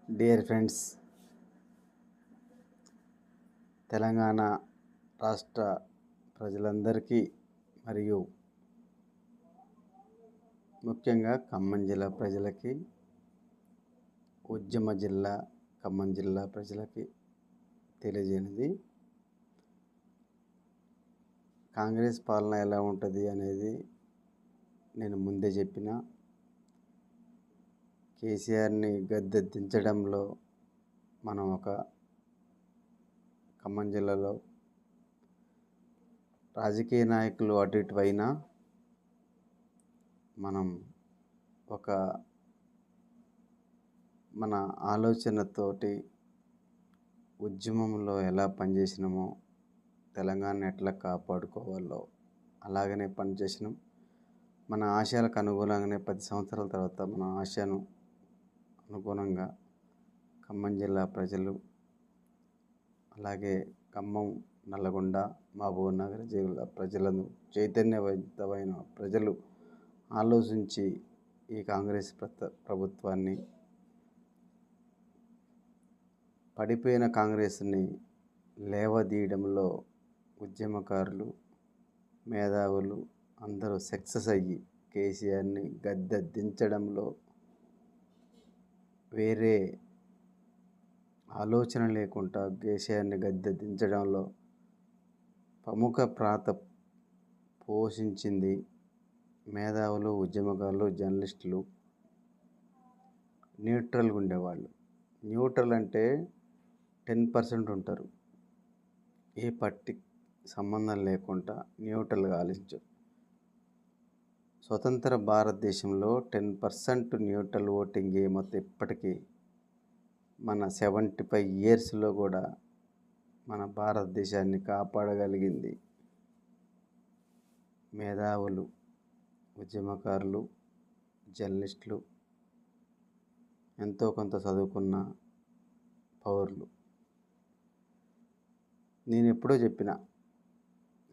Dear friends, Telangana రాష్ట్ర ప్రజలందరికీ మరియు ముఖ్యంగా ఖమ్మం జిల్లా ప్రజలకి, ఉద్యమ జిల్లా ఖమ్మం జిల్లా ప్రజలకి తెలియజేయనిది, కాంగ్రెస్ పాలన ఎలా ఉంటుంది అనేది నేను ముందే చెప్పిన. కేసీఆర్ని గద్దె దించడంలో మనం ఒక ఖమ్మం జిల్లాలో రాజకీయ నాయకులు అటు ఇటు అయినా మనం ఒక మన ఆలోచనతోటి ఉద్యమంలో ఎలా పనిచేసినామో, తెలంగాణ ఎట్లా కాపాడుకోవాలో అలాగనే పనిచేసినాం. మన ఆశయాలకు అనుగుణంగానే 10 సంవత్సరాల తర్వాత మన ఆశను అనుగుణంగా ఖమ్మం జిల్లా ప్రజలు, అలాగే ఖమ్మం, నల్గొండ, మహబూబ్ నగర్ జిల్లా ప్రజలను, చైతన్యవంతమైన ప్రజలు ఆలోచించి ఈ కాంగ్రెస్ ప్రభుత్వాన్ని, పడిపోయిన కాంగ్రెస్ని లేవదీయడంలో ఉద్యమకారులు, మేధావులు అందరూ సక్సెస్ అయ్యి కేసీఆర్ని గద్దె దించడంలో వేరే ఆలోచన లేకుండా కేసీఆర్ని గద్దె దించడంలో ప్రముఖ పాత్ర పోషించింది మేధావులు, ఉద్యమకారులు, జర్నలిస్టులు. న్యూట్రల్గా ఉండేవాళ్ళు. న్యూట్రల్ అంటే 10% ఉంటారు. ఏ పార్టీ సంబంధం లేకుండా న్యూట్రల్గా ఆలోచించారు. స్వతంత్ర భారతదేశంలో 10% న్యూట్రల్ ఓటింగ్ మొత్తం ఇప్పటికీ మన 75 ఇయర్స్లో కూడా మన భారతదేశాన్ని కాపాడగలిగింది మేధావులు, ఉద్యమకారులు, జర్నలిస్టులు, ఎంతో కొంత చదువుకున్న పౌరులు. నేను ఎప్పుడో చెప్పిన,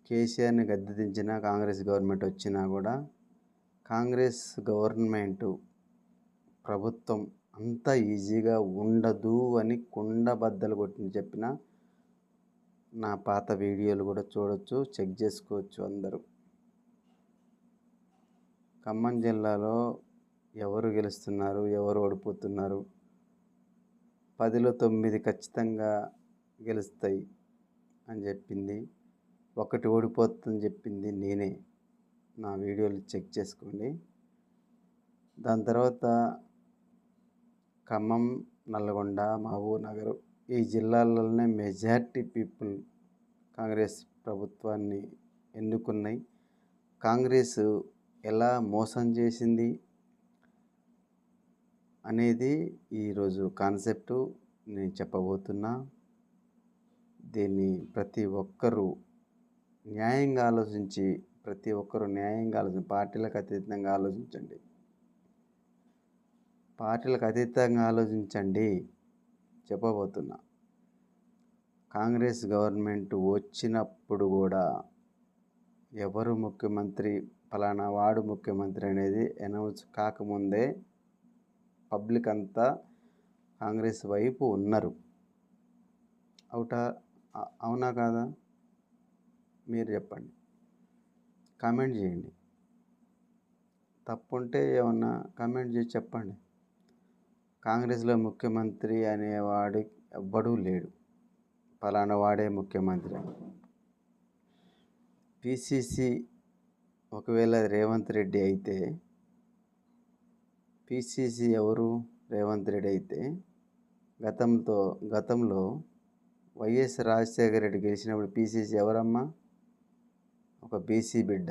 కేసీఆర్ని గద్దె దించిన కాంగ్రెస్ గవర్నమెంట్ వచ్చినా కూడా కాంగ్రెస్ గవర్నమెంటు ప్రభుత్వం అంత ఈజీగా ఉండదు అని కుండ బద్దలు కొట్టి చెప్పిన. నా పాత వీడియోలు కూడా చూడొచ్చు, చెక్ చేసుకోవచ్చు అందరూ. ఖమ్మం జిల్లాలో ఎవరు గెలుస్తున్నారు, ఎవరు ఓడిపోతున్నారు, 10లో 9 ఖచ్చితంగా గెలుస్తాయి అని చెప్పింది, 1 ఓడిపోతుందని చెప్పింది నేనే. నా వీడియోలు చెక్ చేసుకోండి. దాని తర్వాత ఖమ్మం, నల్గొండ, మహబూబ్ నగర్ ఈ జిల్లాలలోనే మెజారిటీ పీపుల్ కాంగ్రెస్ ప్రభుత్వాన్ని ఎన్నుకున్నాయి. కాంగ్రెస్ ఎలా మోసం చేసింది అనేది ఈరోజు కాన్సెప్టు నేను చెప్పబోతున్నా. దీన్ని ప్రతి ఒక్కరూ న్యాయంగా ఆలోచించి, పార్టీలకు అతీతంగా ఆలోచించండి. పార్టీలకు అతీతంగా ఆలోచించండి. చెప్పబోతున్నా, కాంగ్రెస్ గవర్నమెంట్ వచ్చినప్పుడు కూడా ఎవరు ముఖ్యమంత్రి, ఫలానా వాడు ముఖ్యమంత్రి అనేది అనౌన్స్ కాకముందే పబ్లిక్ అంతా కాంగ్రెస్ వైపు ఉన్నారు. అవునా కాదా? మీరు చెప్పండి, కామెంట్ చేయండి. తప్పుంటే ఏమన్నా కామెంట్ చేసి చెప్పండి. కాంగ్రెస్లో ముఖ్యమంత్రి అనేవాడు ఎవ్వడూ లేడు, ఫలానా వాడే ముఖ్యమంత్రి అని. పిసిసి ఒకవేళ రేవంత్ రెడ్డి అయితే, పిసిసి ఎవరు? రేవంత్ రెడ్డి అయితే గతంలో వైఎస్ రాజశేఖర రెడ్డి గెలిచినప్పుడు పిసిసి ఎవరమ్మా? ఒక బీసీ బిడ్డ,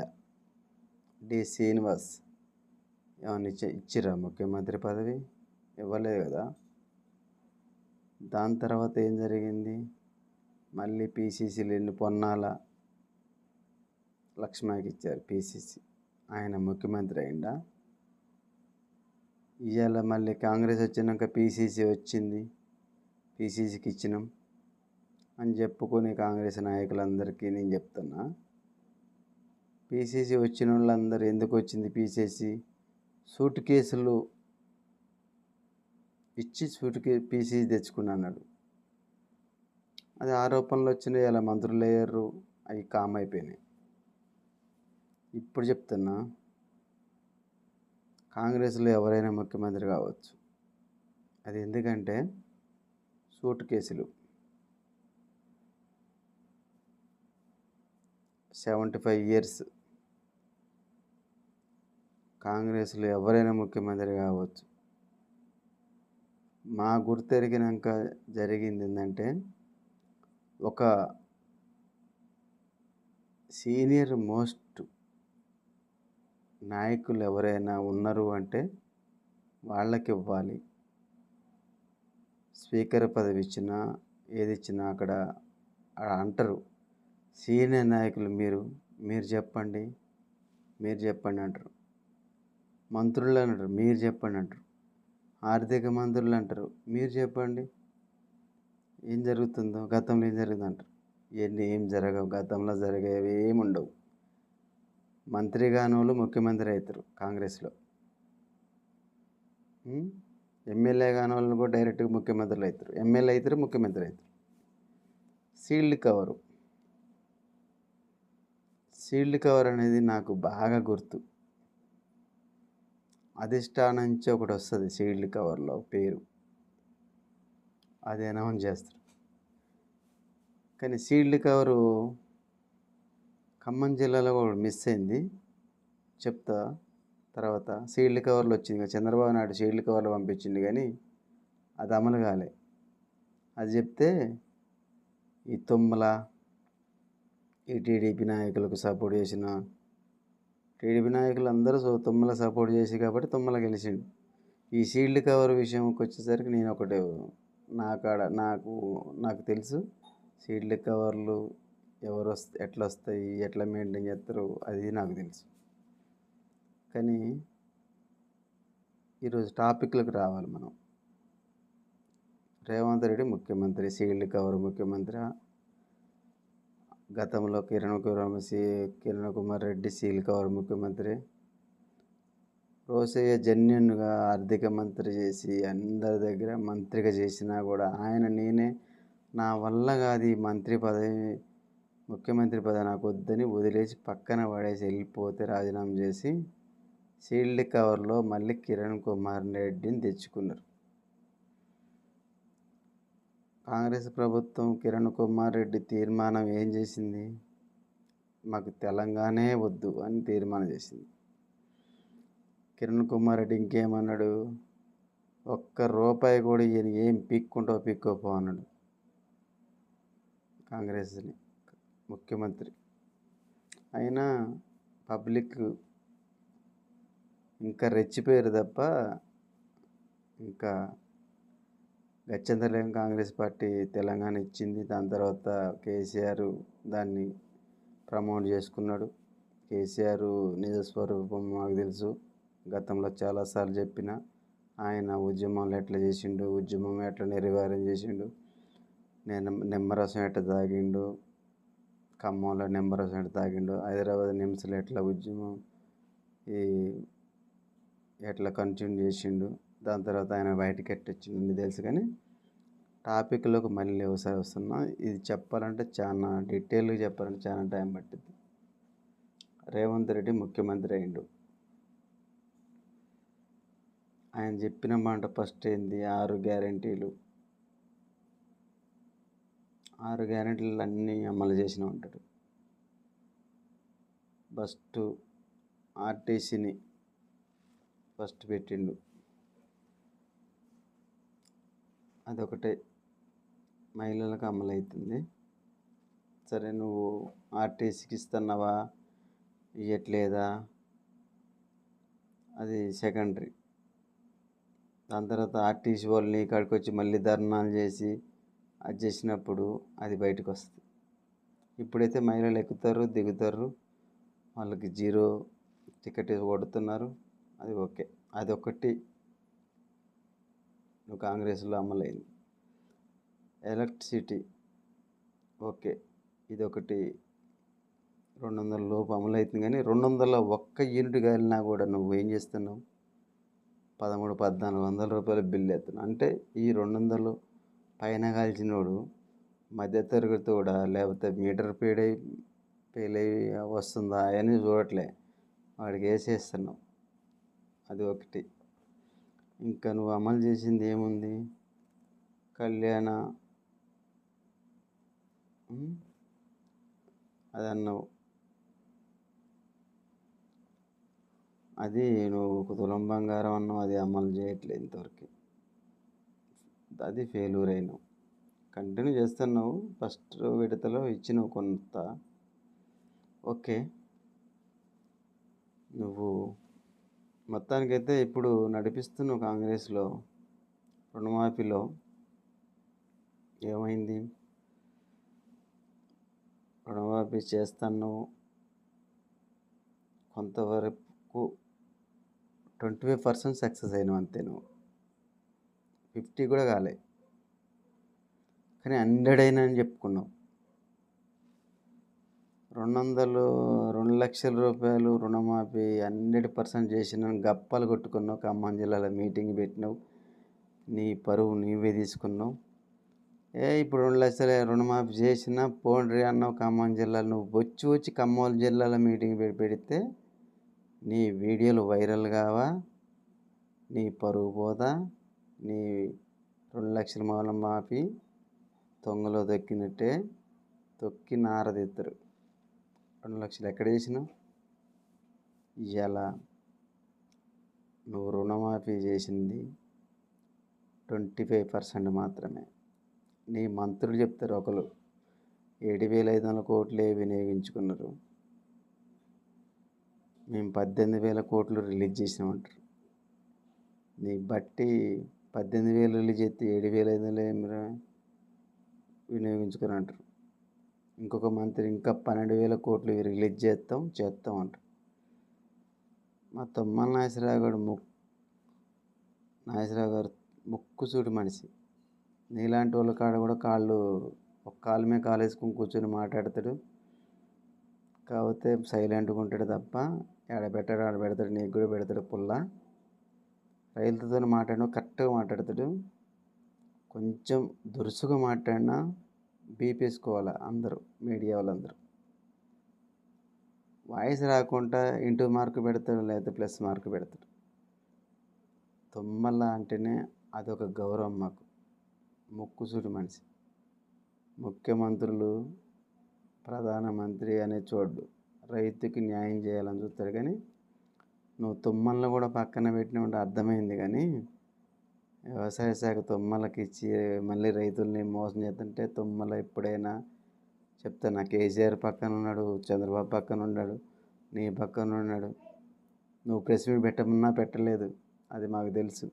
డి శ్రీనివాస్. ఏమన్నా ఇచ్చిరా ముఖ్యమంత్రి పదవి? ఇవ్వలేదు కదా. దాని తర్వాత ఏం జరిగింది? మళ్ళీ పిసిసిలు పొన్నాల లక్ష్మణ్కి ఇచ్చారు పిసిసి. ఆయన ముఖ్యమంత్రి అయిందా? ఇవాళ మళ్ళీ కాంగ్రెస్ వచ్చినాక పిసిసి వచ్చింది, పిసిసికి ఇచ్చినాం అని చెప్పుకొని కాంగ్రెస్ నాయకులందరికీ నేను చెప్తున్నా, పిసిసి వచ్చిన వాళ్ళందరూ ఎందుకు వచ్చింది పిసిసి? సూట్ కేసులు ఇచ్చి సూట్కి పీసీ తెచ్చుకున్నా అన్నాడు. అది ఆరోపణలు వచ్చినాయి. అలా మంత్రులు అయ్యారు, అవి కామ్ అయిపోయినాయి. ఇప్పుడు చెప్తున్నా, కాంగ్రెస్లో ఎవరైనా ముఖ్యమంత్రి కావచ్చు. అది ఎందుకంటే సూట్ కేసులు 75 ఇయర్స్ కాంగ్రెస్లో ఎవరైనా ముఖ్యమంత్రి కావచ్చు. మా గుర్తెరిగినాక జరిగింది ఏంటంటే, ఒక సీనియర్ మోస్ట్ నాయకులు ఎవరైనా ఉన్నారు అంటే వాళ్ళకి ఇవ్వాలి. స్పీకర్ పదవి ఇచ్చినా ఏది ఇచ్చినా అక్కడ అంటారు, సీనియర్ నాయకులు మీరు చెప్పండి అంటారు. మంత్రులు అంటారు, మీరు చెప్పండి అంటారు. ఆర్థిక మంత్రులు అంటారు, మీరు చెప్పండి ఏం జరుగుతుందో, గతంలో ఏం జరిగింది అంటారు. ఇవన్నీ ఏం జరగవు, గతంలో జరిగేవి ఏమి ఉండవు. మంత్రి కానోళ్ళు ముఖ్యమంత్రి అవుతారు కాంగ్రెస్లో. ఎమ్మెల్యే కానోళ్ళు కూడా డైరెక్ట్గా ముఖ్యమంత్రులు అవుతారు. ఎమ్మెల్యే అవుతారు, ముఖ్యమంత్రి అవుతారు. సీల్డ్ కవర్ అనేది నాకు బాగా గుర్తు. అధిష్టానం నుంచి ఒకటి వస్తుంది సీల్డ్ కవర్లో పేరు, అది అనౌన్స్ చేస్తారు. కానీ సీల్డ్ కవరు ఖమ్మం జిల్లాలో కూడా మిస్ అయింది, చెప్తా తర్వాత. సీల్డ్ కవర్లు వచ్చింది, చంద్రబాబు నాయుడు సీల్డ్ కవర్లు పంపించింది, కానీ అది అమలు కాలే. అది చెప్తే ఈ తుమ్మల, ఈ టీడీపీ నాయకులకు సపోర్ట్ చేసిన టీడీపీ నాయకులు అందరూ తుమ్మల సపోర్ట్ చేసి కాబట్టి తుమ్మల గెలిచిండు. ఈ సీల్డ్ కవర్ విషయంకి వచ్చేసరికి నేను ఒకటే, నాకు తెలుసు సీల్డ్ కవర్లు ఎవరు ఎట్లా వస్తాయి, ఎట్లా మెయింటైన్ చేస్తారో అది నాకు తెలుసు. కానీ ఈరోజు టాపిక్లకు రావాలి మనం. రేవంత్ రెడ్డి ముఖ్యమంత్రి, సీల్డ్ కవర్ ముఖ్యమంత్రి. గతంలో కిరణ్ కుమార్ రెడ్డి సీల్డ్ కవర్ ముఖ్యమంత్రి. రోసయ్య జెన్యున్గా ఆర్థిక మంత్రి చేసి అందరి దగ్గర మంత్రిగా చేసినా కూడా నేనే నా వల్ల కాదు ఈ ముఖ్యమంత్రి పదవి నాకు వద్దని వదిలేసి పక్కన పడేసి వెళ్ళిపోతే రాజీనామా చేసి సీల్డ్ కవర్లో మళ్ళీ కిరణ్ కుమార్ రెడ్డిని తెచ్చుకున్నారు. కాంగ్రెస్ ప్రభుత్వం కిరణ్ కుమార్ రెడ్డి తీర్మానం ఏం చేసింది, మాకు తెలంగాణే వద్దు అని తీర్మానం చేసింది. కిరణ్ కుమార్ రెడ్డి ఇంకేమన్నాడు, ₹1 కూడా ఈయన ఏం పీక్కుంటావు పీక్కోపో అన్నాడు కాంగ్రెస్ని ముఖ్యమంత్రి. అయినా పబ్లిక్ ఇంకా రెచ్చిపోయారు తప్ప ఇంకా గచ్చంతలేం. కాంగ్రెస్ పార్టీ తెలంగాణ ఇచ్చింది, దాని తర్వాత కేసీఆర్ దాన్ని ప్రమోట్ చేసుకున్నాడు. కేసీఆర్ నిజస్వరూపం మాకు తెలుసు, గతంలో చాలాసార్లు చెప్పిన. ఆయన ఉద్యమంలో ఎట్లా చేసిండు, ఉద్యమం ఎట్లా నిర్వహణ చేసిండు, నిమ్మరసం ఎట్లా తాగిండు, ఖమ్మంలో నిమ్మరసం ఎట్లా తాగిండు, హైదరాబాద్ నిమ్స్లో ఎట్లా ఉద్యమం ఎట్లా కంటిన్యూ చేసిండు, దాని తర్వాత ఆయన బయటకి ఎట్టొచ్చిండు తెలుసు. కానీ టాపిక్లోకి మళ్ళీ ఒకసారి వస్తున్నా. ఇది చెప్పాలంటే చాలా డీటెయిల్గా చెప్పాలంటే చాలా టైం పట్టింది. రేవంత్ రెడ్డి ముఖ్యమంత్రి అయిండు. ఆయన చెప్పిన మాట ఫస్ట్ ఏంది, 6 గ్యారెంటీలు. 6 గ్యారెంటీలు అన్నీ అమలు చేసిన ఉంటాడు. ఫస్ట్ ఆర్టీసీని ఫస్ట్ పెట్టిండు, అదొకటే మహిళలకు అమలు అవుతుంది. సరే, నువ్వు ఆర్టీసీకి ఇస్తున్నావా ఇవ్వట్లేదా అది సెకండరీ. దాని తర్వాత ఆర్టీసీ వాళ్ళు నీ కాడికి వచ్చి మళ్ళీ ధర్నాలు చేసి అది చేసినప్పుడు అది బయటకు వస్తుంది. ఇప్పుడైతే మహిళలు ఎక్కుతారు దిగుతారు, వాళ్ళకి 0 టికెట్ కొడుతున్నారు, అది ఓకే. అదొకటి నువ్వు కాంగ్రెస్లో అమలైంది. ఎలక్ట్రిసిటీ ఓకే, ఇదొకటి 200 లోపు అమలవుతుంది. కానీ 201 యూనిట్ కాలినా కూడా నువ్వు ఏం చేస్తున్నావు, రూ. 1300, 1400 బిల్లు ఎత్తున అంటే ఈ 200 పైన కాల్చినోడు మధ్యతరగతి కూడా లేకపోతే మీటర్ పేలై వస్తుందా అని చూడట్లే, వాడికి వేసేస్తున్నావు. అది ఒకటి. ఇంకా నువ్వు అమలు చేసింది ఏముంది? కళ్యాణ అది అన్నావు, అది నువ్వు తులం బంగారం అన్నావు, అది అమలు చేయట్లేదు ఇంతవరకు. అది ఫెయిల్యూర్ అయినావు. కంటిన్యూ చేస్తున్నావు. ఫస్ట్ విడతలో ఇచ్చినావు కొంత, ఓకే. నువ్వు మొత్తానికైతే ఇప్పుడు నడిపిస్తున్నావు కాంగ్రెస్లో. రుణమాఫీలో ఏమైంది? రుణమాఫీ చేస్తున్నావు, కొంతవరకు 25% సక్సెస్ అయినావు అంతే. నువ్వు 50 కూడా కాలే, కానీ 100 అయినా అని చెప్పుకున్నావు. 2 లక్షల రూపాయలు రుణమాఫీ 100% చేసిన గప్పాలు కొట్టుకున్నావు. ఖమ్మం జిల్లాలో మీటింగ్ పెట్టినావు, నీ పరువు నీవే తీసుకున్నావు. ఇప్పుడు 2 లక్షల రుణమాఫీ చేసినా పోండ్రి అన్నావు. ఖమ్మం జిల్లాలో నువ్వు వచ్చి ఖమ్మం జిల్లాలో మీటింగ్ పెడితే నీ వీడియోలు వైరల్ కావా? నీ పరువు పోదా? నీ 2 లక్షల రుణమాఫీ తొంగలో దొక్కినట్టే తొక్కి నారదెత్తరు. 2 లక్షలు ఎక్కడ చేసినావు? ఇవాళ నువ్వు రుణమాఫీ చేసింది 25% మాత్రమే. నీ మంత్రులు చెప్తారు, ఒకరు 7,500 కోట్లే వినియోగించుకున్నారు, మేము 18,000 కోట్లు రిలీజ్ చేసినామంటారు. నీ బట్టి 18,000 రిలీజ్ చేస్తే 7,500 వినియోగించుకుని అంటారు. ఇంకొక మంత్రి ఇంకా 12,000 కోట్లు రిలీజ్ చేస్తాం అంటారు. మా తుమ్మల నాగేశ్వరరావు గారు ముక్కుసూటి మనిషి. నీలాంటి వాళ్ళ కాడ కూడా ఒక కాలు మీద కాలు వేసుకొని కూర్చొని మాట్లాడతాడు. కాకపోతే సైలెంట్గా ఉంటాడు తప్ప ఆడ పెడతాడు, నీకు కూడా పెడతాడు పుల్ల. రైతులతో మాట్లాడినా కరెక్ట్గా మాట్లాడతాడు. కొంచెం దురుసుగా మాట్లాడినా బీపేసుకోవాలి అందరూ, మీడియా వాళ్ళందరూ. వాయిస్ రాకుండా ఇంటూ మార్కు పెడతాడు, లేకపోతే ప్లస్ మార్కు పెడతాడు. తుమ్మల అంటేనే అదొక గౌరవం మాకు. ముక్కుసూటి మనిషి. ముఖ్యమంత్రులు, ప్రధానమంత్రి అనే చూడు, రైతుకి న్యాయం చేయాలని చూస్తాడు. కానీ నువ్వు తుమ్మలను కూడా పక్కన పెట్టినప్పుడు అర్థమైంది. కానీ వ్యవసాయ శాఖ తుమ్మలకి ఇచ్చి మళ్ళీ రైతుల్ని మోసం చేస్తుంటే తుమ్మల ఎప్పుడైనా చెప్తాను, కేసీఆర్ పక్కన ఉన్నాడు, చంద్రబాబు పక్కన ఉన్నాడు, నీ పక్కన ఉన్నాడు. నువ్వు ప్రెస్ మీట్ పెట్టమన్నా పెట్టలేదు, అది మాకు తెలుసు.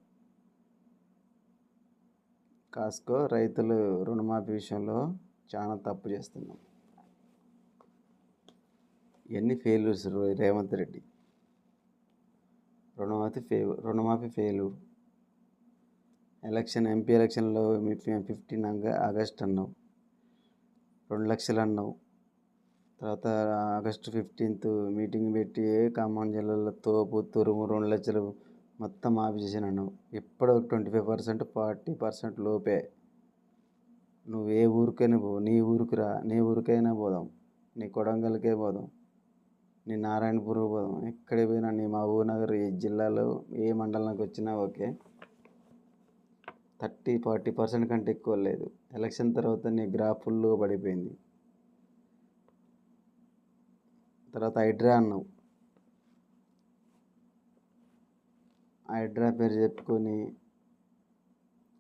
కాస్కో రైతులు రుణమాఫీ విషయంలో చాలా తప్పు చేస్తున్నాం. ఇవన్నీ ఫెయిల్యూర్స్. రేవంత్ రెడ్డి రుణమాఫీ ఫెయిల్యూర్. ఎంపీ ఎలక్షన్లో 15 ఆగస్ట్ అన్నావు, 2 లక్షలు అన్నావు. తర్వాత ఆగస్టు 15 మీటింగ్ పెట్టి ఖమ్మం జిల్లాలో తోపు తురుము 2 లక్షలు మొత్తం మాఫీ చేసాను అన్నావు. ఇప్పుడు 25%, 40% లోపే. నువ్వు ఏ ఊరికైనా పో, నీ ఊరికైనా పోదాం, నీ కొడంగల్కే పోదాం, నీ నారాయణపూర్కి పోదాం, ఎక్కడికి పోయినా, నీ మహబూబ్ నగర్, ఈ జిల్లాలో ఏ మండలానికి వచ్చినా ఓకే. 30-40% కంటే ఎక్కువ లేదు. ఎలక్షన్ తర్వాత నీ గ్రాఫ్ ఫుల్గా పడిపోయింది. తర్వాత హైడ్రా అన్నావు. హైడ్రా పేరు చెప్పుకొని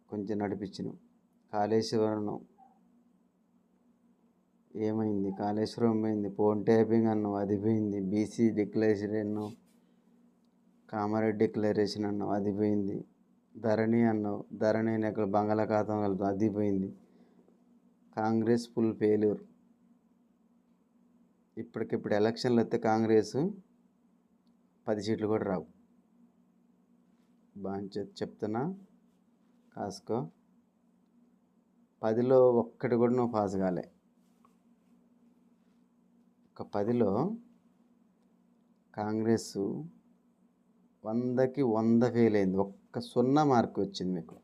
కొంచెం నడిపించినావు. కాళేశ్వరం ఏమైంది? కాళేశ్వరం పోయింది. ఫోన్ ట్యాపింగ్ అన్నావు, అది పోయింది. బీసీ డిక్లరేషన్ అన్నావు, కామారెడ్డి డిక్లరేషన్ అన్నావు, అది పోయింది. ధరణి అన్నావు, ధరణిని ఎక్కడ బంగాళాఖాతం కలుపుతావు, అది పోయింది. Congress full failure. ఇప్పటికిప్పుడు ఎలక్షన్లు వస్తే కాంగ్రెస్ 10 సీట్లు కూడా రావు. బాగా చెప్తున్నా, కాసుకో. 10లో ఒక్కటి కూడా నువ్వు పాస్ కాలే. ఒక 10లో కాంగ్రెస్ 100కి 100 ఫెయిల్ అయింది. ఒక్క 0 మార్క్ వచ్చింది మీకు.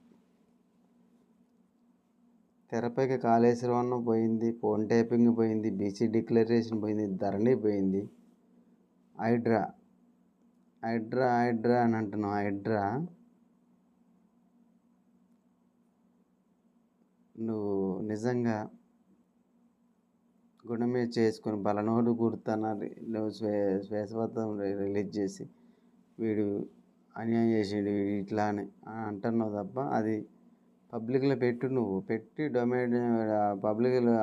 తెరపైకి కాళేశ్వరం పోయింది, ఫోన్ ట్యాపింగ్ పోయింది, బీసీ డిక్లరేషన్ పోయింది, ధరణి పోయింది. హైడ్రా అని అంటున్నావు. హైడ్రా నువ్వు నిజంగా గుండె చేసుకొని బలనోడు గుర్తన్నారు. నువ్వు శ్వేతపత్రం రిలీజ్ చేసి వీడు అన్యాయం చేసిండు వీడు ఇట్లా అని అంటున్నావు తప్ప, అది పబ్లిక్లో పెట్టు. నువ్వు పెట్టి డొమైన్ పబ్లిక్లో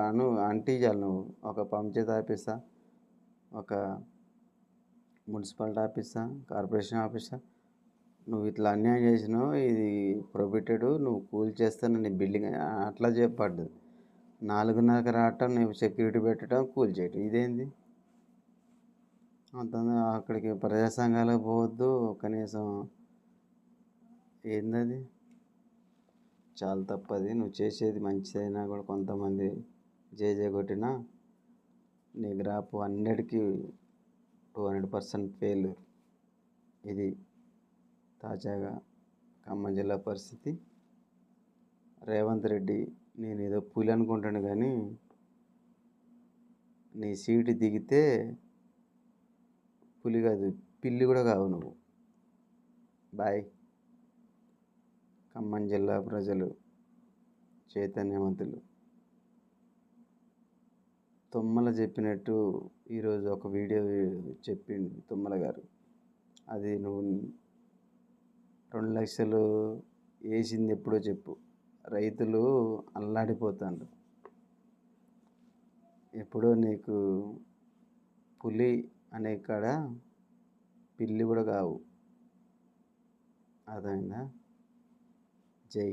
అంటించాలి. నువ్వు ఒక పంచాయతీ ఆఫీసా, ఒక మున్సిపాలిటీ ఆఫీసా, కార్పొరేషన్ ఆఫీసా, నువ్వు ఇట్లా అన్యాయం చేసినావు, ఇది ప్రొహిబిటెడ్, నువ్వు కూల్ చేస్తాను నీ బిల్డింగ్ అట్లా చెప్పడ్డు. 4:30కి రావటం, నువ్వు సెక్యూరిటీ పెట్టడం, కూల్ చేయటం, ఇదేంది? అంత అక్కడికి ప్రజా సంఘాలకు పోవద్దు కనీసం. ఏందది? చాలా తప్పది. నువ్వు చేసేది మంచిదైనా కూడా కొంతమంది జే కొట్టినా నీ గ్రాఫ్ 100కి 200% ఫెయిల్యూర్. ఇది తాజాగా ఖమ్మం జిల్లా పరిస్థితి. రేవంత్ రెడ్డి, నేను ఏదో పులి అనుకుంటాను కానీ నీ సీటు దిగితే పులి కాదు, పిల్లి కూడా కావు నువ్వు. బాయ్. ఖమ్మం జిల్లా ప్రజలు చైతన్యవంతులు. తుమ్మల చెప్పినట్టు ఈరోజు ఒక వీడియో చెప్పిండు తుమ్మల గారు. అది నువ్వు 2 లక్షలు వేసింది ఎప్పుడో చెప్పు. రైతులు అల్లాడిపోతాండ్రు. ఎప్పుడో నీకు పులి అనే కాడ పిల్లి కూడా కావు. అర్థమైందా? జై